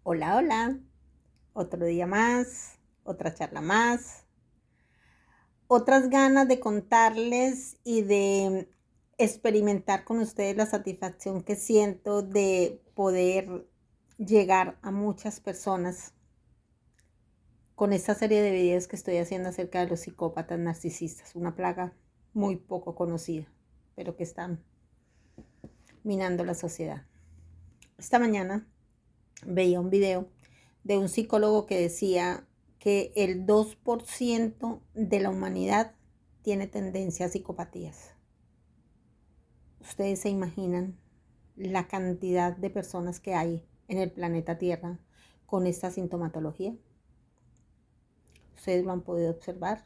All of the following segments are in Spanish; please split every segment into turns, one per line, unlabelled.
Hola, hola. Otro día más, otra charla más, otras ganas de contarles y de experimentar con ustedes la satisfacción que siento de poder llegar a muchas personas con esta serie de videos que estoy haciendo acerca de los psicópatas narcisistas, una plaga muy poco conocida, pero que están minando la sociedad. Esta mañana veía un video de un psicólogo que decía que el 2% de la humanidad tiene tendencia a psicopatías. ¿Ustedes se imaginan la cantidad de personas que hay en el planeta Tierra con esta sintomatología? Ustedes lo han podido observar.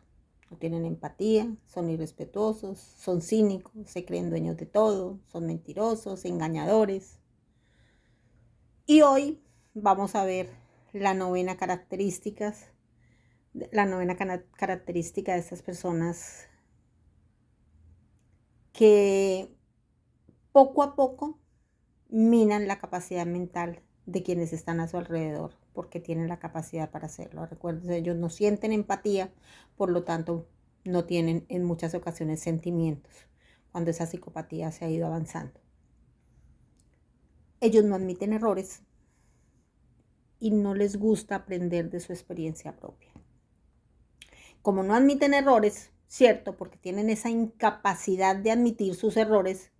No tienen empatía, son irrespetuosos, son cínicos, se creen dueños de todo, son mentirosos, engañadores. Y hoy vamos a ver la novena característica de estas personas que poco a poco minan la capacidad mental de quienes están a su alrededor, porque tienen la capacidad para hacerlo. Recuerden, ellos no sienten empatía, por lo tanto, no tienen en muchas ocasiones sentimientos cuando esa psicopatía se ha ido avanzando. Ellos no admiten errores y no les gusta aprender de su experiencia propia. Como no admiten errores, ¿cierto? Porque tienen esa incapacidad de admitir sus errores,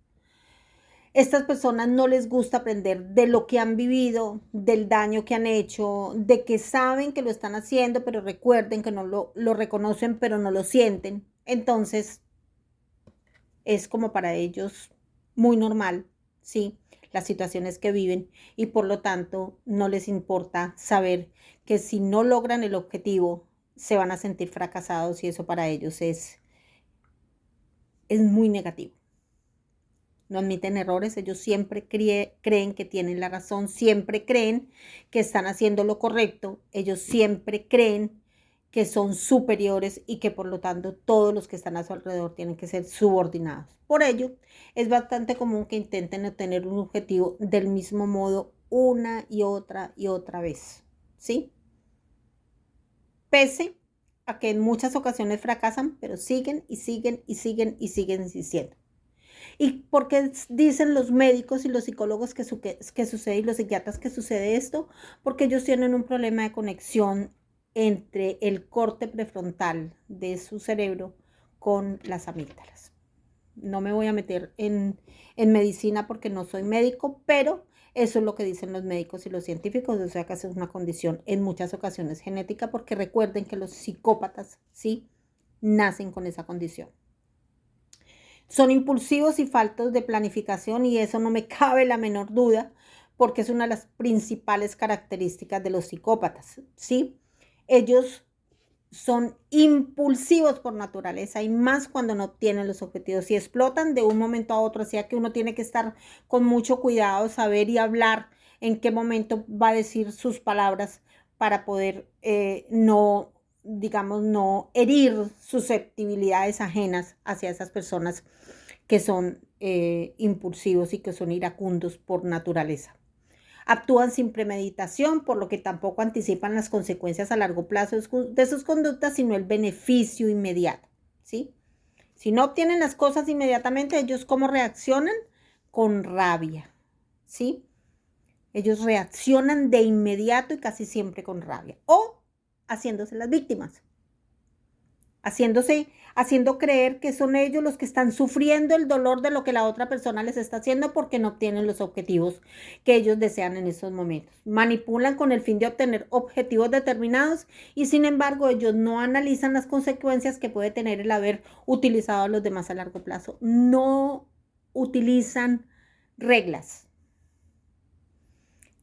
estas personas no les gusta aprender de lo que han vivido, del daño que han hecho, de que saben que lo están haciendo, pero recuerden que no lo reconocen, pero no lo sienten. Entonces, es como para ellos muy normal, ¿sí? Las situaciones que viven y por lo tanto no les importa saber que si no logran el objetivo, se van a sentir fracasados y eso para ellos es muy negativo. No admiten errores, ellos siempre creen que tienen la razón, siempre creen que están haciendo lo correcto, ellos siempre creen que son superiores y que por lo tanto todos los que están a su alrededor tienen que ser subordinados. Por ello, es bastante común que intenten obtener un objetivo del mismo modo una y otra vez, ¿sí? Pese a que en muchas ocasiones fracasan, pero siguen y siguen y siguen y siguen insistiendo. ¿Y por qué dicen los médicos y los psicólogos que sucede y los psiquiatras que sucede esto? Porque ellos tienen un problema de conexión entre el corte prefrontal de su cerebro con las amígdalas. No me voy a meter en medicina porque no soy médico, pero eso es lo que dicen los médicos y los científicos, o sea que es una condición en muchas ocasiones genética, porque recuerden que los psicópatas, sí, nacen con esa condición. Son impulsivos y faltos de planificación y eso no me cabe la menor duda porque es una de las principales características de los psicópatas, ¿sí? Ellos son impulsivos por naturaleza y más cuando no obtienen los objetivos y explotan de un momento a otro, así que uno tiene que estar con mucho cuidado, saber y hablar en qué momento va a decir sus palabras para poder no, digamos, no herir susceptibilidades ajenas hacia esas personas que son impulsivos y que son iracundos por naturaleza. Actúan sin premeditación, por lo que tampoco anticipan las consecuencias a largo plazo de sus conductas, sino el beneficio inmediato, ¿sí? Si no obtienen las cosas inmediatamente, ellos ¿cómo reaccionan? Con rabia, ¿sí? Ellos reaccionan de inmediato y casi siempre con rabia o haciéndose las víctimas, haciendo creer que son ellos los que están sufriendo el dolor de lo que la otra persona les está haciendo porque no obtienen los objetivos que ellos desean en esos momentos. Manipulan con el fin de obtener objetivos determinados y sin embargo ellos no analizan las consecuencias que puede tener el haber utilizado a los demás a largo plazo. No utilizan reglas.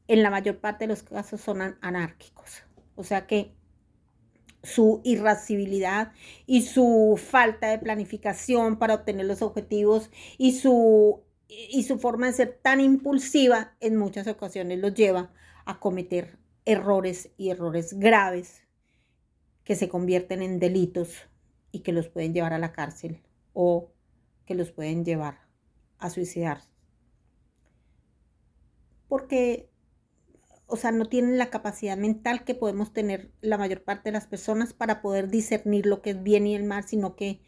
En la mayor parte de los casos son anárquicos. O sea que su irascibilidad y su falta de planificación para obtener los objetivos y su forma de ser tan impulsiva en muchas ocasiones los lleva a cometer errores y errores graves que se convierten en delitos y que los pueden llevar a la cárcel o que los pueden llevar a suicidarse. Porque o sea, no tienen la capacidad mental que podemos tener la mayor parte de las personas para poder discernir lo que es bien y el mal, sino que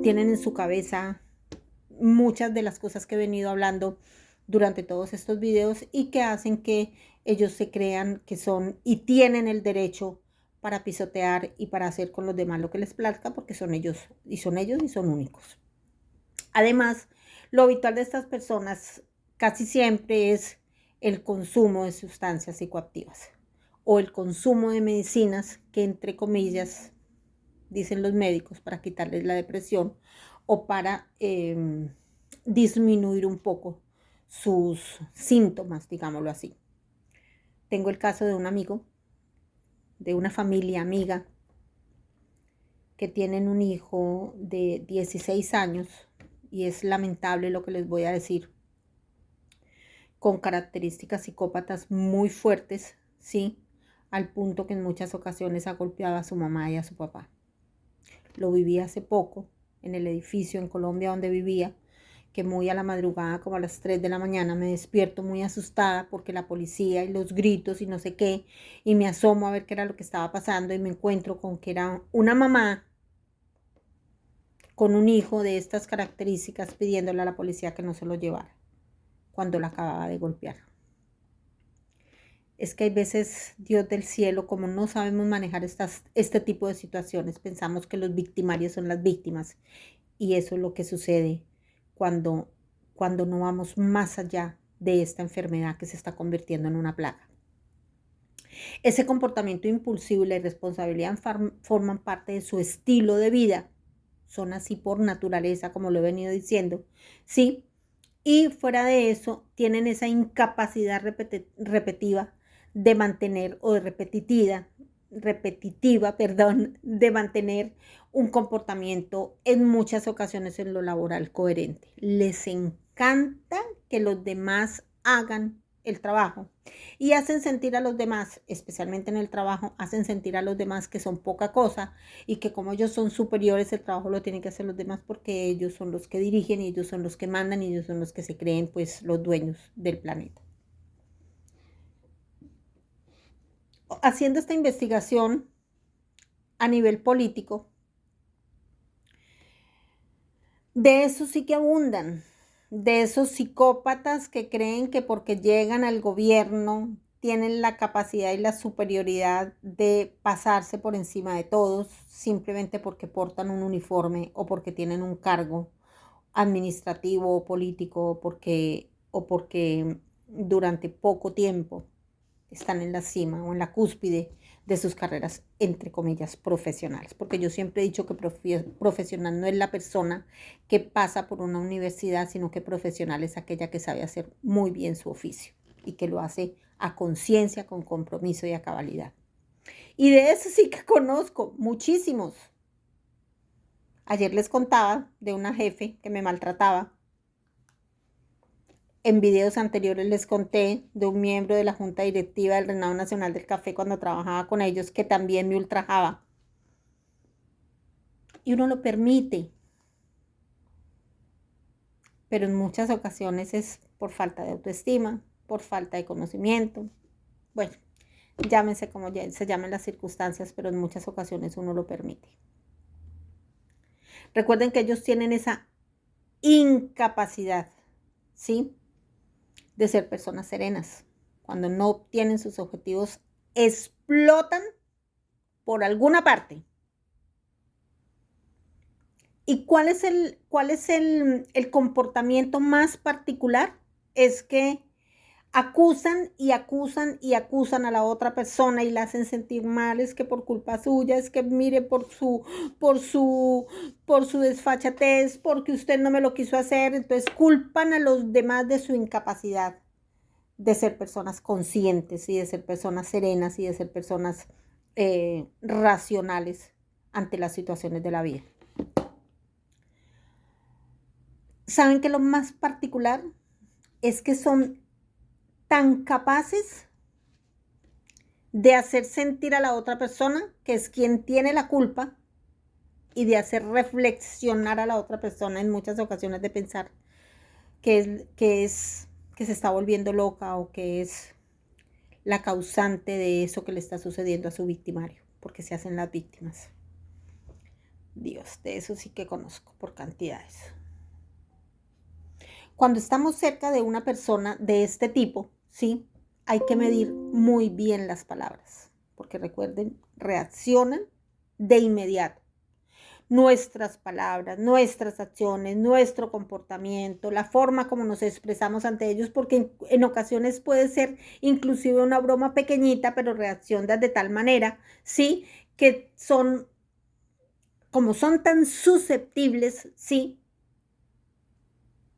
tienen en su cabeza muchas de las cosas que he venido hablando durante todos estos videos y que hacen que ellos se crean que son y tienen el derecho para pisotear y para hacer con los demás lo que les plazca, porque son ellos y son únicos. Además, lo habitual de estas personas casi siempre es el consumo de sustancias psicoactivas o el consumo de medicinas que, entre comillas, dicen los médicos, para quitarles la depresión o para disminuir un poco sus síntomas, digámoslo así. Tengo el caso de un amigo, de una familia amiga, que tienen un hijo de 16 años, y es lamentable lo que les voy a decir, con características psicópatas muy fuertes, ¿sí? Al punto que en muchas ocasiones ha golpeado a su mamá y a su papá. Lo viví hace poco en el edificio en Colombia donde vivía, que muy a la madrugada, como a las 3 de la mañana, me despierto muy asustada porque la policía y los gritos y no sé qué, y me asomo a ver qué era lo que estaba pasando y me encuentro con que era una mamá con un hijo de estas características pidiéndole a la policía que no se lo llevara cuando la acababa de golpear. Es que hay veces, Dios del cielo, como no sabemos manejar este tipo de situaciones, pensamos que los victimarios son las víctimas, y eso es lo que sucede cuando no vamos más allá de esta enfermedad que se está convirtiendo en una plaga. Ese comportamiento impulsivo y la irresponsabilidad forman parte de su estilo de vida. Son así por naturaleza, como lo he venido diciendo, ¿sí? Y fuera de eso, tienen esa incapacidad repetitiva de mantener, o de repetitiva, de mantener un comportamiento en muchas ocasiones en lo laboral coherente. Les encanta que los demás hagan el trabajo y hacen sentir a los demás, especialmente en el trabajo, hacen sentir a los demás que son poca cosa y que como ellos son superiores, el trabajo lo tienen que hacer los demás porque ellos son los que dirigen y ellos son los que mandan y ellos son los que se creen pues los dueños del planeta. Haciendo esta investigación a nivel político, de eso sí que abundan, de esos psicópatas que creen que porque llegan al gobierno tienen la capacidad y la superioridad de pasarse por encima de todos simplemente porque portan un uniforme o porque tienen un cargo administrativo o político o porque durante poco tiempo están en la cima o en la cúspide de sus carreras, entre comillas, profesionales. Porque yo siempre he dicho que profesional no es la persona que pasa por una universidad, sino que profesional es aquella que sabe hacer muy bien su oficio y que lo hace a conciencia, con compromiso y a cabalidad. Y de eso sí que conozco muchísimos. Ayer les contaba de una jefe que me maltrataba. En videos anteriores les conté de un miembro de la Junta Directiva del Reinado Nacional del Café cuando trabajaba con ellos, que también me ultrajaba. Y uno lo permite, pero en muchas ocasiones es por falta de autoestima, por falta de conocimiento. Bueno, llámense como se llamen las circunstancias, pero en muchas ocasiones uno lo permite. Recuerden que ellos tienen esa incapacidad, ¿sí?, de ser personas serenas. Cuando no obtienen sus objetivos, explotan por alguna parte. ¿Y cuál es el comportamiento más particular? Es que acusan y acusan y acusan a la otra persona y la hacen sentir mal, es que por culpa suya, es que mire por su desfachatez, porque usted no me lo quiso hacer. Entonces culpan a los demás de su incapacidad de ser personas conscientes y de ser personas serenas y de ser personas racionales ante las situaciones de la vida. ¿Saben que lo más particular es que son tan capaces de hacer sentir a la otra persona, que es quien tiene la culpa, y de hacer reflexionar a la otra persona en muchas ocasiones, de pensar que se está volviendo loca o que es la causante de eso que le está sucediendo a su victimario, porque se hacen las víctimas. Dios, de eso sí que conozco por cantidades. Cuando estamos cerca de una persona de este tipo, sí, hay que medir muy bien las palabras, porque recuerden, reaccionan de inmediato. Nuestras palabras, nuestras acciones, nuestro comportamiento, la forma como nos expresamos ante ellos, porque en ocasiones puede ser inclusive una broma pequeñita, pero reaccionan de tal manera, sí, que son, como son tan susceptibles, sí,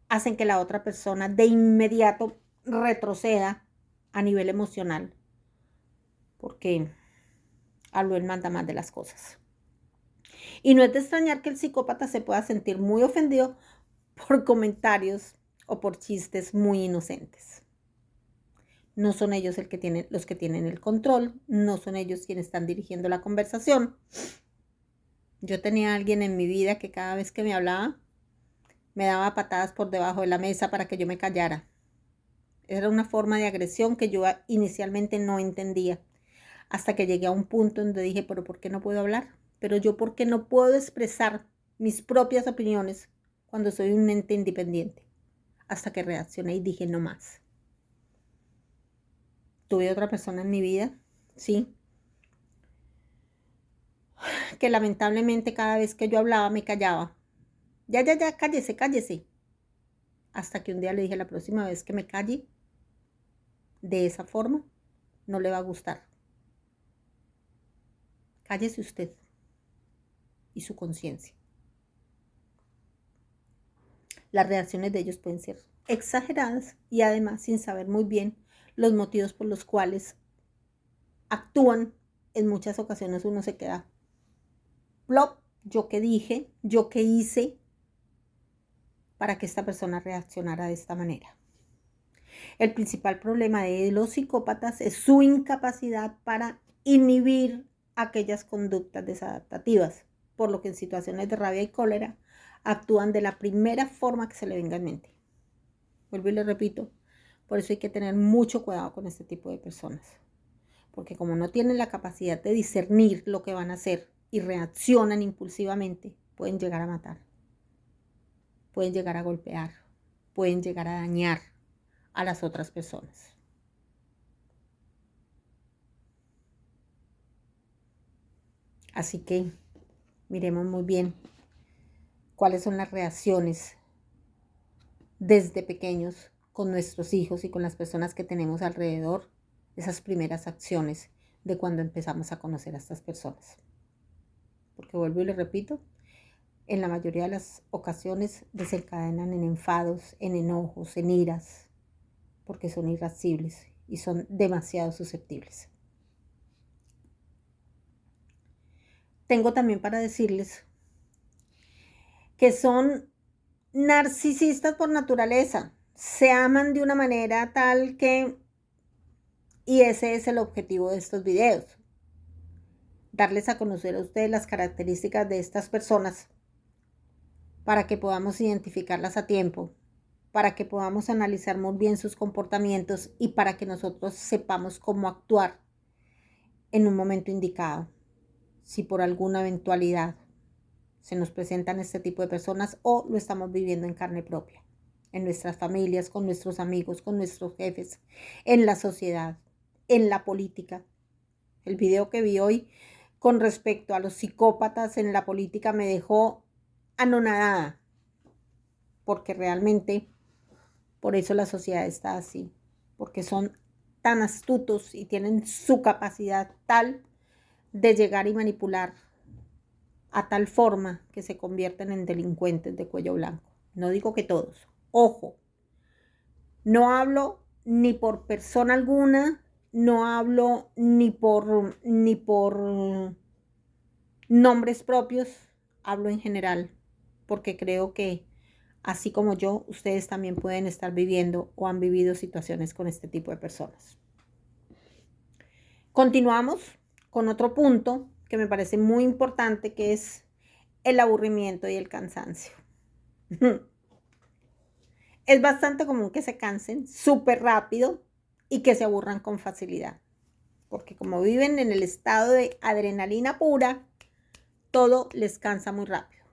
hacen que la otra persona de inmediato retroceda a nivel emocional, porque habló el manda más de las cosas. Y no es de extrañar que el psicópata se pueda sentir muy ofendido por comentarios o por chistes muy inocentes. No son ellos los que tienen el control, no son ellos quienes están dirigiendo la conversación. Yo tenía a alguien en mi vida que cada vez que me hablaba, me daba patadas por debajo de la mesa para que yo me callara. Era una forma de agresión que yo inicialmente no entendía, hasta que llegué a un punto donde dije, pero ¿por qué no puedo hablar? Pero yo, ¿por qué no puedo expresar mis propias opiniones cuando soy un ente independiente? Hasta que reaccioné y dije, no más. Tuve otra persona en mi vida, sí, que lamentablemente cada vez que yo hablaba me callaba. Ya, cállese, cállese. Hasta que un día le dije, la próxima vez que me calle de esa forma, no le va a gustar. Cállese usted y su conciencia. Las reacciones de ellos pueden ser exageradas y además sin saber muy bien los motivos por los cuales actúan. En muchas ocasiones uno se queda, plop, yo qué dije, yo qué hice para que esta persona reaccionara de esta manera. El principal problema de los psicópatas es su incapacidad para inhibir aquellas conductas desadaptativas, por lo que en situaciones de rabia y cólera actúan de la primera forma que se le venga en mente. Vuelvo y le repito, por eso hay que tener mucho cuidado con este tipo de personas, porque como no tienen la capacidad de discernir lo que van a hacer y reaccionan impulsivamente, pueden llegar a matar, pueden llegar a golpear, pueden llegar a dañar a las otras personas. Así que miremos muy bien cuáles son las reacciones desde pequeños con nuestros hijos y con las personas que tenemos alrededor, esas primeras acciones de cuando empezamos a conocer a estas personas. Porque vuelvo y le repito, en la mayoría de las ocasiones desencadenan en enfados, en enojos, en iras, porque son irascibles y son demasiado susceptibles. Tengo también para decirles que son narcisistas por naturaleza, se aman de una manera tal que, y ese es el objetivo de estos videos, darles a conocer a ustedes las características de estas personas para que podamos identificarlas a tiempo, para que podamos analizar muy bien sus comportamientos y para que nosotros sepamos cómo actuar en un momento indicado, si por alguna eventualidad se nos presentan este tipo de personas o lo estamos viviendo en carne propia, en nuestras familias, con nuestros amigos, con nuestros jefes, en la sociedad, en la política. El video que vi hoy con respecto a los psicópatas en la política me dejó anonadada, porque realmente por eso la sociedad está así, porque son tan astutos y tienen su capacidad tal de llegar y manipular a tal forma que se convierten en delincuentes de cuello blanco. No digo que todos. Ojo, no hablo ni por persona alguna, no hablo ni por nombres propios, hablo en general, porque creo que así como yo, ustedes también pueden estar viviendo o han vivido situaciones con este tipo de personas. Continuamos con otro punto que me parece muy importante, que es el aburrimiento y el cansancio. Es bastante común que se cansen súper rápido y que se aburran con facilidad. Porque como viven en el estado de adrenalina pura, todo les cansa muy rápido.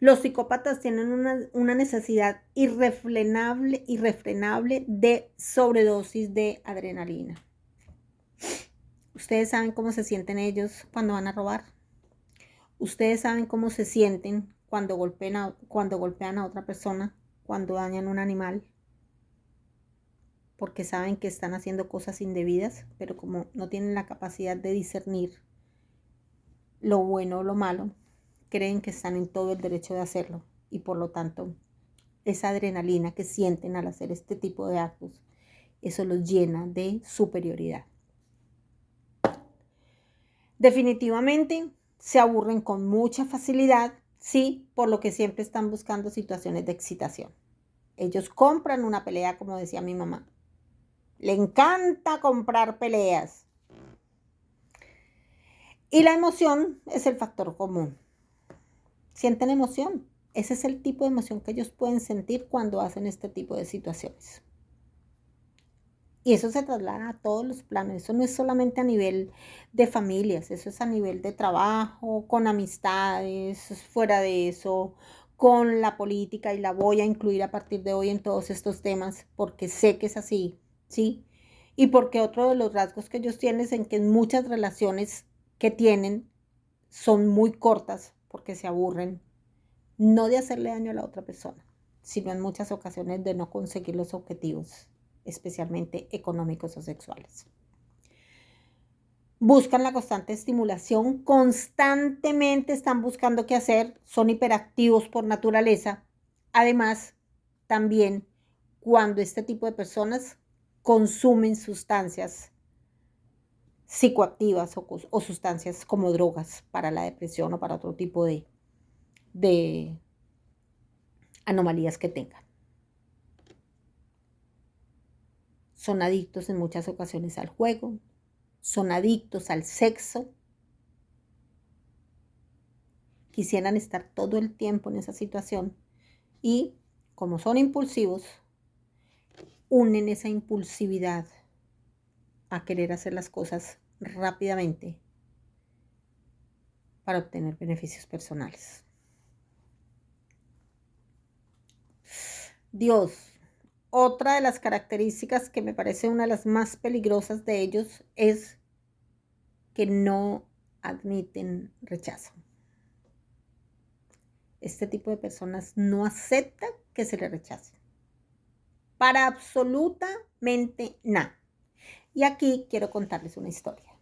Los psicópatas tienen una necesidad irrefrenable de sobredosis de adrenalina. Ustedes saben cómo se sienten ellos cuando van a robar. Ustedes saben cómo se sienten cuando golpean a otra persona, cuando dañan un animal, porque saben que están haciendo cosas indebidas, pero como no tienen la capacidad de discernir lo bueno o lo malo, creen que están en todo el derecho de hacerlo y por lo tanto esa adrenalina que sienten al hacer este tipo de actos, eso los llena de superioridad. Definitivamente se aburren con mucha facilidad, sí, por lo que siempre están buscando situaciones de excitación. Ellos compran una pelea, como decía mi mamá. Le encanta comprar peleas. Y la emoción es el factor común. Sienten emoción. Ese es el tipo de emoción que ellos pueden sentir cuando hacen este tipo de situaciones. Y eso se traslada a todos los planos. Eso no es solamente a nivel de familias, eso es a nivel de trabajo, con amistades, fuera de eso, con la política, y la voy a incluir a partir de hoy en todos estos temas porque sé que es así, ¿sí? Y porque otro de los rasgos que ellos tienen es en que en muchas relaciones que tienen son muy cortas porque se aburren, no de hacerle daño a la otra persona, sino en muchas ocasiones de no conseguir los objetivos, especialmente económicos o sexuales. Buscan la constante estimulación, constantemente están buscando qué hacer, son hiperactivos por naturaleza. Además, también cuando este tipo de personas consumen sustancias psicoactivas o sustancias como drogas para la depresión o para otro tipo de anomalías que tengan. Son adictos en muchas ocasiones al juego, son adictos al sexo. Quisieran estar todo el tiempo en esa situación y, como son impulsivos, unen esa impulsividad a querer hacer las cosas rápidamente para obtener beneficios personales. Dios, otra de las características que me parece una de las más peligrosas de ellos es que no admiten rechazo. Este tipo de personas no aceptan que se le rechace. Para absolutamente nada. Y aquí quiero contarles una historia.